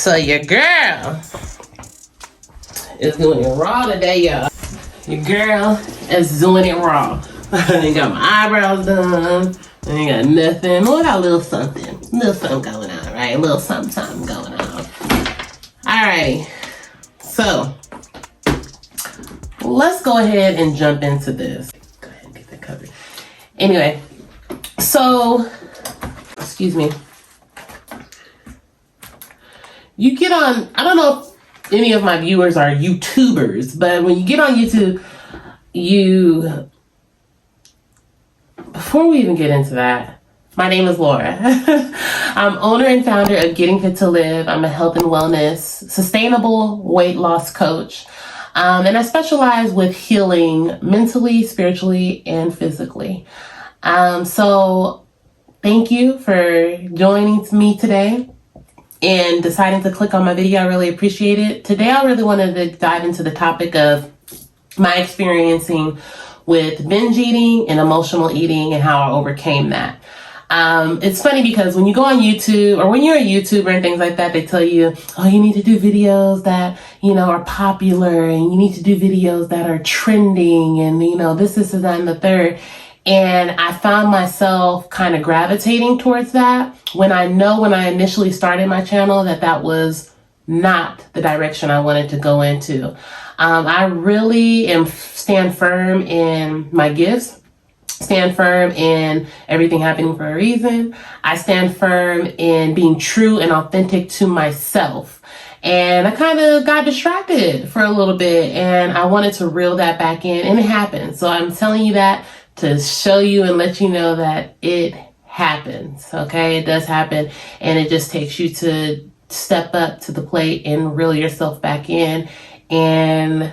So your girl is doing it raw today, y'all. Your girl is doing it raw. I ain't got my eyebrows done. I ain't got nothing. Oh, I got a little something going on, right? A little something going on. Alrighty. So let's go ahead and jump into this. Go ahead and get that covered. Anyway, so excuse me. You get on, I don't know if any of my viewers are YouTubers, but when you get on YouTube, before we even get into that, my name is Laura. I'm owner and founder of Getting Fit to Live. I'm a health and wellness, sustainable weight loss coach. And I specialize with healing mentally, spiritually, and physically. So thank you for joining me today and deciding to click on my video. I really appreciate it. Today, I really wanted to dive into the topic of my experiencing with binge eating and emotional eating and how I overcame that. It's funny because when you go on YouTube or when you're a YouTuber and things like that, they tell you, oh, you need to do videos that, are popular, and you need to do videos that are trending, and, this, that, and the third. And I found myself kind of gravitating towards that when I initially started my channel that was not the direction I wanted to go into. I really stand firm in my gifts, stand firm in everything happening for a reason. I stand firm in being true and authentic to myself. And I kind of got distracted for a little bit, and I wanted to reel that back in, and it happened. So I'm telling you that to show you and let you know that it happens, okay? It does happen, and it just takes you to step up to the plate and reel yourself back in and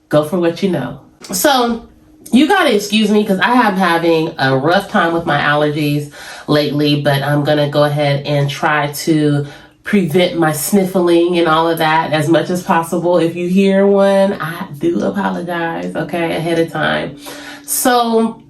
go for what you know. So you gotta excuse me because I am having a rough time with my allergies lately, but I'm gonna go ahead and try to prevent my sniffling and all of that as much as possible. If you hear one, I do apologize, okay, ahead of time. So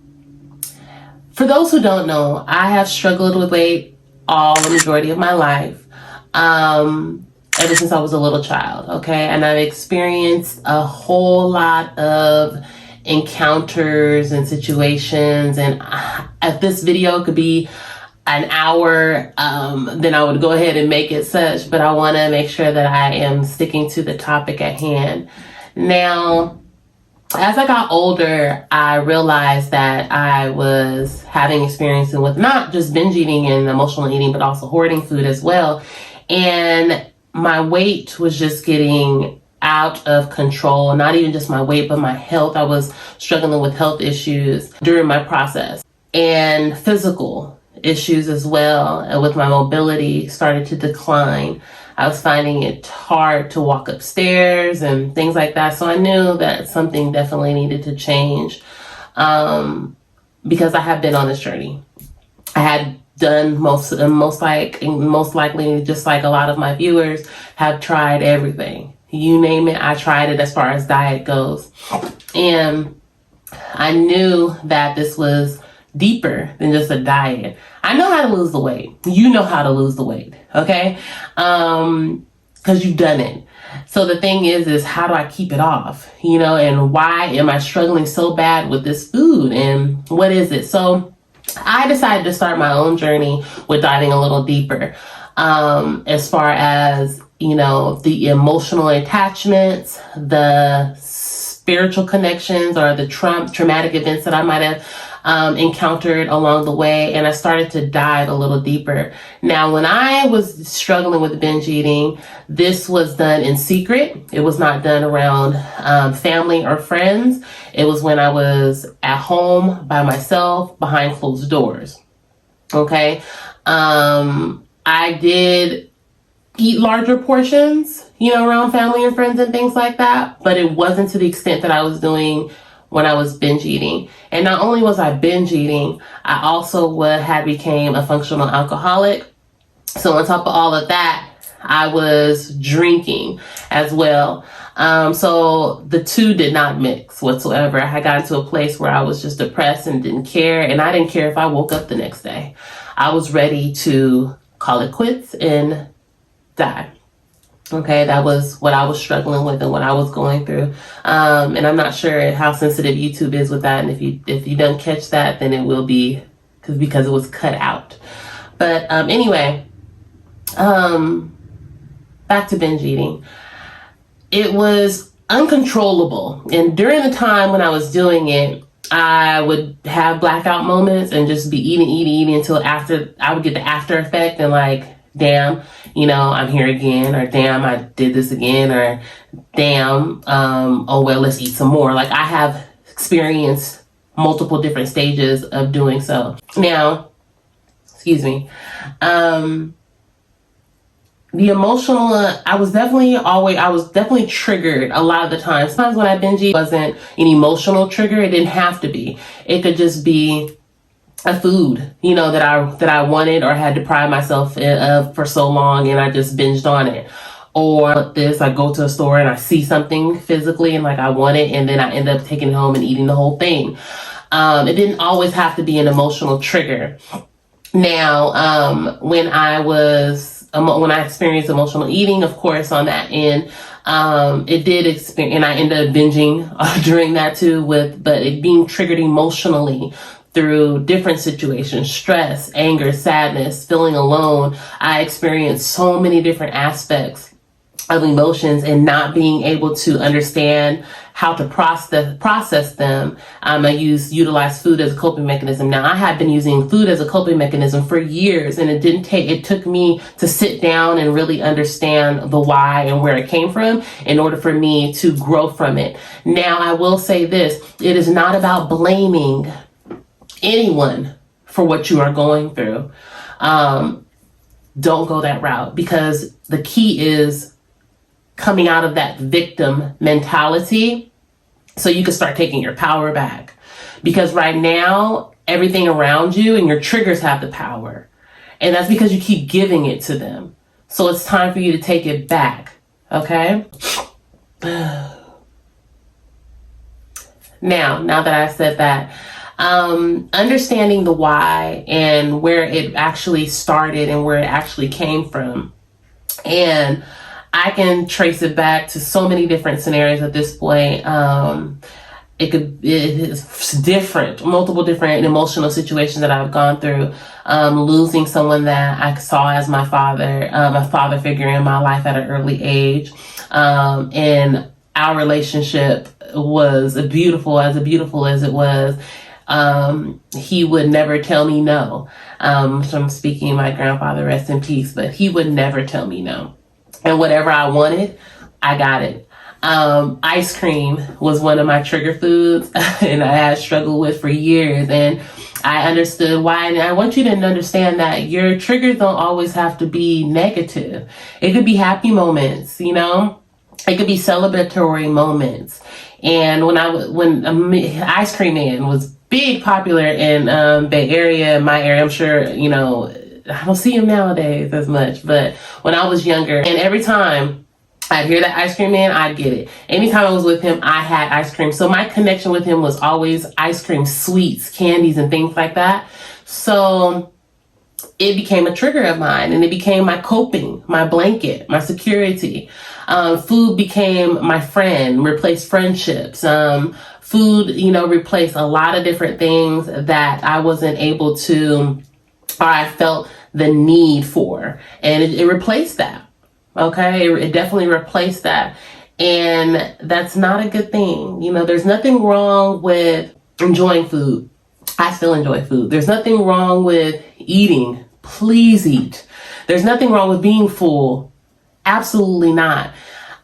for those who don't know, I have struggled with weight the majority of my life, ever since I was a little child, okay? And I've experienced a whole lot of encounters and situations, and if this video could be an hour, then I would go ahead and make it such, but I want to make sure that I am sticking to the topic at hand. Now, as I got older, I realized that I was having experiences with not just binge eating and emotional eating, but also hoarding food as well. And my weight was just getting out of control. Not even just my weight, but my health. I was struggling with health issues during my process, and physical issues as well. And with my mobility started to decline. I was finding it hard to walk upstairs and things like that. So I knew that something definitely needed to change, because I have been on this journey. I had done most likely, just like a lot of my viewers, have tried everything. You name it, I tried it as far as diet goes. And I knew that this was deeper than just a diet. I know how to lose the weight. You know how to lose the weight, okay? Because you've done it. So the thing is how do I keep it off? And why am I struggling so bad with this food? And what is it? So I decided to start my own journey with diving a little deeper, as far as, the emotional attachments, the spiritual connections, or the traumatic events that I might have encountered along the way. And I started to dive a little deeper. Now, when I was struggling with binge eating, this was done in secret. It was not done around family or friends. It was when I was at home by myself behind closed doors. Okay. I did eat larger portions, around family and friends and things like that, but it wasn't to the extent that I was doing when I was binge eating. And not only was I binge eating, I also had became a functional alcoholic. So on top of all of that, I was drinking as well. So the two did not mix whatsoever. I had gotten to a place where I was just depressed and didn't care. And I didn't care if I woke up the next day. I was ready to call it quits and die. Okay, that was what I was struggling with and what I was going through. And I'm not sure how sensitive YouTube is with that. And if you don't catch that, then it will be because it was cut out. But anyway, back to binge eating. It was uncontrollable. And during the time when I was doing it, I would have blackout moments and just be eating until after I would get the after effect and like, damn, I'm here again, or damn, I did this again, or damn, oh well, let's eat some more. Like I have experienced multiple different stages of doing so. Now, excuse me, the emotional, I was definitely triggered a lot of the time. Sometimes when I binge eat, it wasn't an emotional trigger. It didn't have to be. It could just be a food, that I wanted or had deprived myself of for so long, and I just binged on it. Or I go to a store and I see something physically and like I want it, and then I end up taking it home and eating the whole thing. It didn't always have to be an emotional trigger. Now, when I experienced emotional eating, of course, on that end, it did experience, and I ended up binging during that too, but it being triggered emotionally through different situations, stress, anger, sadness, feeling alone. I experienced so many different aspects of emotions and not being able to understand how to process them. I utilize food as a coping mechanism. Now, I had been using food as a coping mechanism for years, and it took me to sit down and really understand the why and where it came from in order for me to grow from it. Now, I will say this, it is not about blaming anyone for what you are going through. Don't go that route, because the key is coming out of that victim mentality so you can start taking your power back. Because right now, everything around you and your triggers have the power. And that's because you keep giving it to them. So it's time for you to take it back. Okay? Now that I've said that, understanding the why and where it actually started and where it actually came from. And I can trace it back to so many different scenarios at this point. It's different, multiple different emotional situations that I've gone through. Losing someone that I saw as my father figure in my life at an early age. And our relationship was beautiful as it was. He would never tell me no. So I'm speaking my grandfather, rest in peace, but he would never tell me no. And whatever I wanted, I got it. Ice cream was one of my trigger foods and I had struggled with for years, and I understood why. And I want you to understand that your triggers don't always have to be negative. It could be happy moments, it could be celebratory moments. And when Ice Cream Man was big popular in Bay Area, my area, I'm sure, I don't see him nowadays as much, but when I was younger, and every time I'd hear that Ice Cream Man, I'd get it. Anytime I was with him, I had ice cream. So my connection with him was always ice cream, sweets, candies, and things like that. So it became a trigger of mine, and it became my coping, my blanket, my security. Food became my friend, replaced friendships. Food, replaced a lot of different things that I wasn't able to, or I felt the need for, and it replaced that. Okay, it definitely replaced that, and that's not a good thing. There's nothing wrong with enjoying food. I still enjoy food. There's nothing wrong with eating. Please eat. There's nothing wrong with being full. Absolutely not.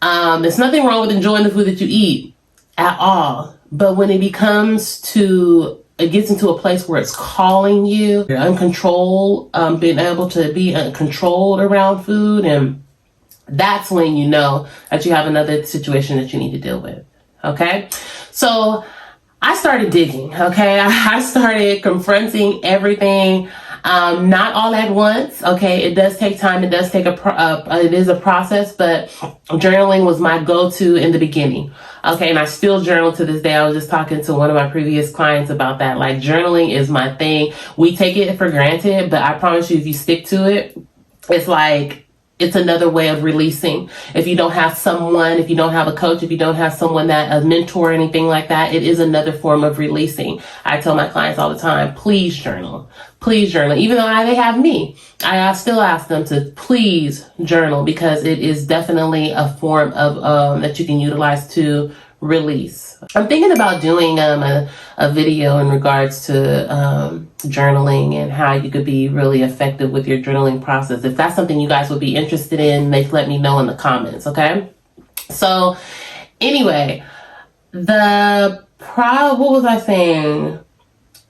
There's nothing wrong with enjoying the food that you eat at all. But when it gets into a place where it's calling you, you're uncontrolled, being able to be controlled around food, and that's when you know that you have another situation that you need to deal with. Okay? So I started digging. Okay? I started confronting everything, not all at once. Okay? It does take time. It does take it is a process, but journaling was my go-to in the beginning. Okay, and I still journal to this day. I was just talking to one of my previous clients about that. Like, journaling is my thing. We take it for granted, but I promise you, if you stick to it, it's like it's another way of releasing. If you don't have someone, if you don't have a coach, if you don't have someone that a mentor or anything like that, it is another form of releasing. I tell my clients all the time, please journal. Please journal. Even though they have me, I still ask them to please journal, because it is definitely a form of that you can utilize to release. I'm thinking about doing a video in regards to journaling and how you could be really effective with your journaling process. If that's something you guys would be interested in, let me know in the comments, okay? So anyway, what was I saying?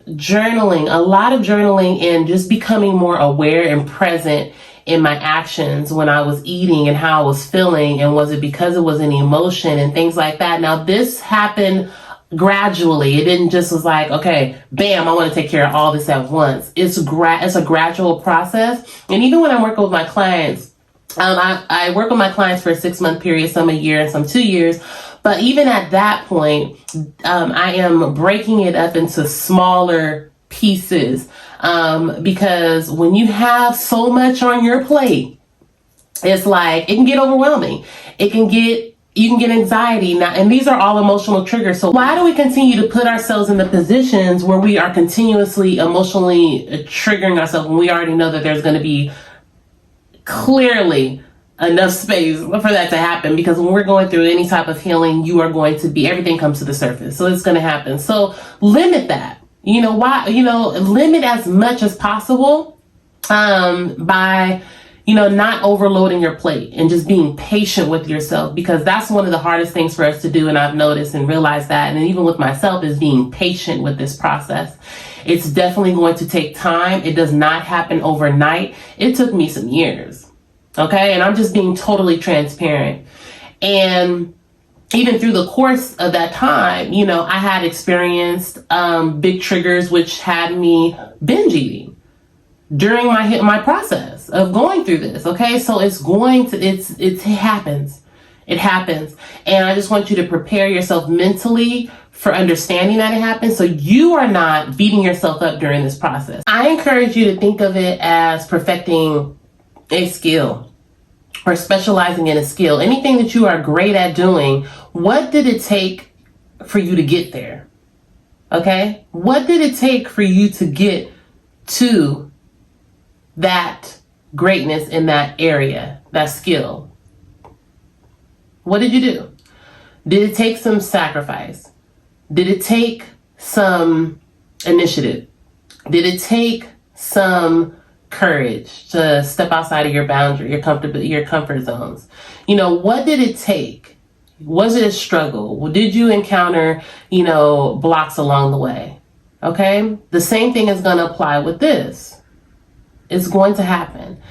Journaling, a lot of journaling, and just becoming more aware and present in my actions when I was eating and how I was feeling, and was it because it was an emotion and things like that. Now this happened gradually. It didn't just was like, okay, bam, I want to take care of all this at once. It's a gradual process. And even when I'm working with my clients, I work with my clients for a 6-month period, some a year and some 2 years. But even at that point, I am breaking it up into smaller pieces, because when you have so much on your plate, it's like it can get overwhelming. You can get anxiety now, and these are all emotional triggers. So why do we continue to put ourselves in the positions where we are continuously emotionally triggering ourselves when we already know that there's going to be clearly enough space for that to happen? Because when we're going through any type of healing, everything comes to the surface. So it's going to happen. So limit that. Limit as much as possible, by, not overloading your plate, and just being patient with yourself, because that's one of the hardest things for us to do. And I've noticed and realized that, and even with myself, is being patient with this process. It's definitely going to take time. It does not happen overnight. It took me some years. Okay. And I'm just being totally transparent. And even through the course of that time, I had experienced big triggers, which had me binge eating during my process of going through this. Okay. So it happens. It happens. And I just want you to prepare yourself mentally for understanding that it happens, so you are not beating yourself up during this process. I encourage you to think of it as perfecting a skill, or specializing in a skill. Anything that you are great at doing, what did it take for you to get there? Okay? What did it take for you to get to that greatness in that area, that skill? What did you do? Did it take some sacrifice? Did it take some initiative? Did it take some courage to step outside of your boundary, your comfort zones? What did it take? Was it a struggle? Did you encounter, blocks along the way? Okay. The same thing is going to apply with this. It's going to happen.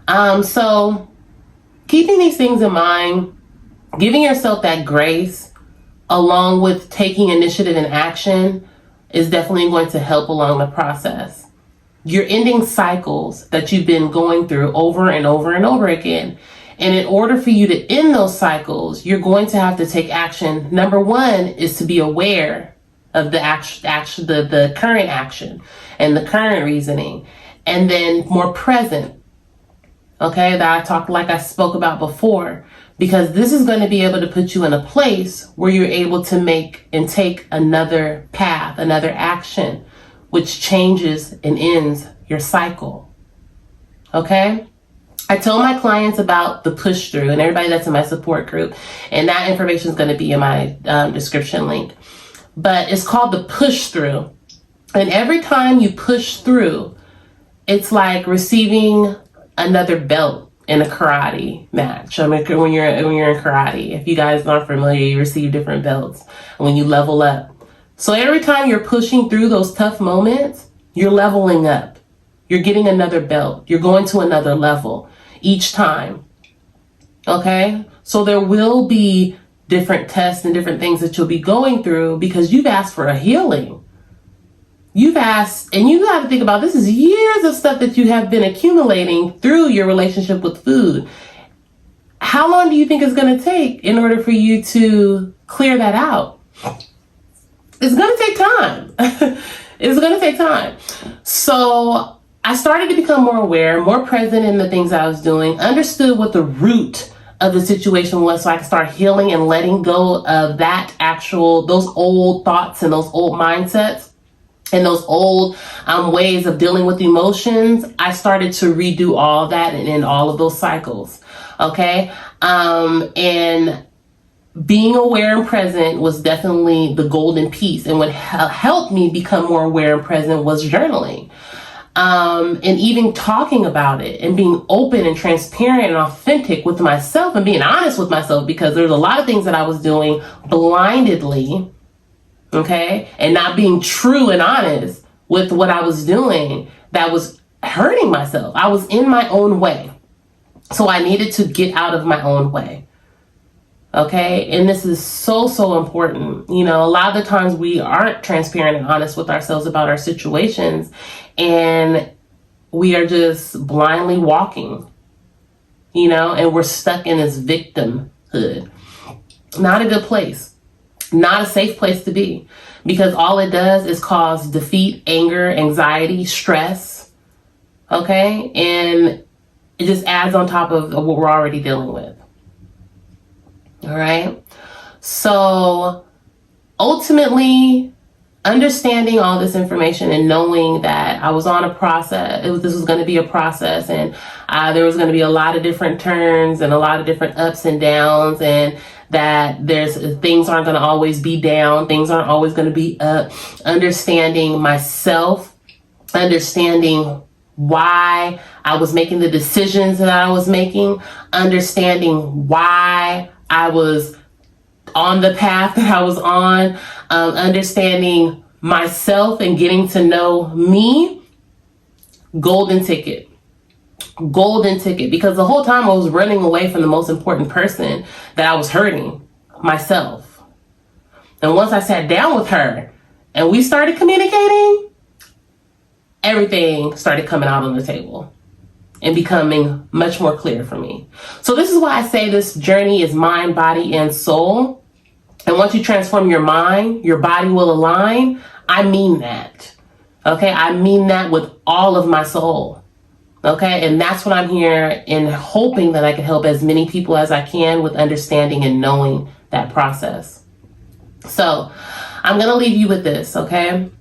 So keeping these things in mind, giving yourself that grace, along with taking initiative and action, is definitely going to help along the process. You're ending cycles that you've been going through over and over and over again. And in order for you to end those cycles, you're going to have to take action. Number one is to be aware of the the current action and the current reasoning, and then more present. Okay, that I spoke about before, because this is going to be able to put you in a place where you're able to make and take another path, another action, which changes and ends your cycle. Okay? I tell my clients about the push through, and everybody that's in my support group, and that information is going to be in my description link. But it's called the push through. And every time you push through, it's like receiving another belt in a karate match. I mean, when you're in karate, if you guys aren't familiar, you receive different belts when you level up. So every time you're pushing through those tough moments, you're leveling up. You're getting another belt. You're going to another level each time. Okay? So there will be different tests and different things that you'll be going through, because you've asked for a healing. You've asked, and you got to think about, this is years of stuff that you have been accumulating through your relationship with food. How long do you think it's going to take in order for you to clear that out? It's going to take time. It's going to take time. So I started to become more aware, more present in the things I was doing, understood what the root of the situation was, so I could start healing and letting go of those old thoughts and those old mindsets and those old ways of dealing with emotions. I started to redo all that and end all of those cycles. Okay. And being aware and present was definitely the golden piece. And what helped me become more aware and present was journaling. And even talking about it and being open and transparent and authentic with myself and being honest with myself, because there's a lot of things that I was doing blindedly, okay, and not being true and honest with what I was doing that was hurting myself. I was in my own way. So I needed to get out of my own way. Okay. And this is so, so important. You know, a lot of the times we aren't transparent and honest with ourselves about our situations, and we are just blindly walking, you know, and we're stuck in this victimhood. Not a good place, not a safe place to be, because all it does is cause defeat, anger, anxiety, stress. Okay. And it just adds on top of what we're already dealing with. All right. So ultimately, understanding all this information and knowing that I was on a process, this was going to be a process, and there was going to be a lot of different turns and a lot of different ups and downs, and that things aren't going to always be down, things aren't always going to be up. Understanding myself, understanding why I was making the decisions that I was making, understanding why I was on the path that I was on, understanding myself and getting to know me. Golden ticket, because the whole time I was running away from the most important person that I was hurting, myself. And once I sat down with her and we started communicating, everything started coming out on the table and becoming much more clear for me. So this is why I say this journey is mind, body, and soul. And once you transform your mind, your body will align. I mean that. Okay. I mean that with all of my soul. Okay. And that's what I'm here in, hoping that I can help as many people as I can with understanding and knowing that process. So I'm going to leave you with this. Okay.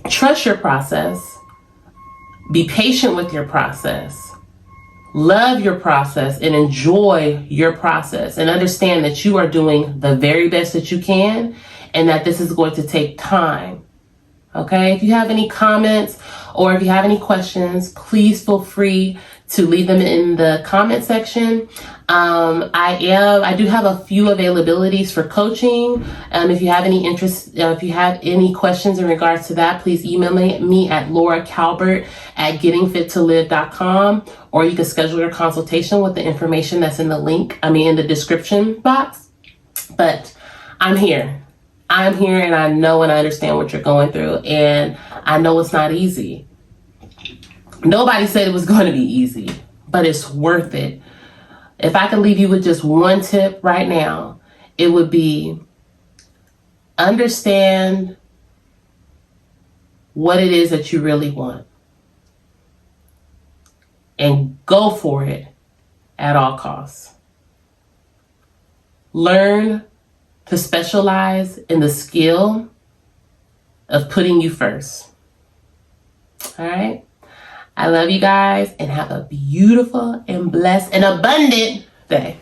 Trust your process. Be patient with your process. Love your process and enjoy your process, and understand that you are doing the very best that you can, and that this is going to take time. Okay. If you have any comments or if you have any questions, please feel free to leave them in the comment section. I do have a few availabilities for coaching. If you have any interest, if you have any questions in regards to that, please email me at lauracalbert@gettingfittolive.com, or you can schedule your consultation with the information that's in the description box. But I'm here, and I know and I understand what you're going through, and I know it's not easy. Nobody said it was going to be easy, but it's worth it. If I could leave you with just one tip right now, it would be understand what it is that you really want and go for it at all costs. Learn to specialize in the skill of putting you first. All right. I love you guys, and have a beautiful and blessed and abundant day.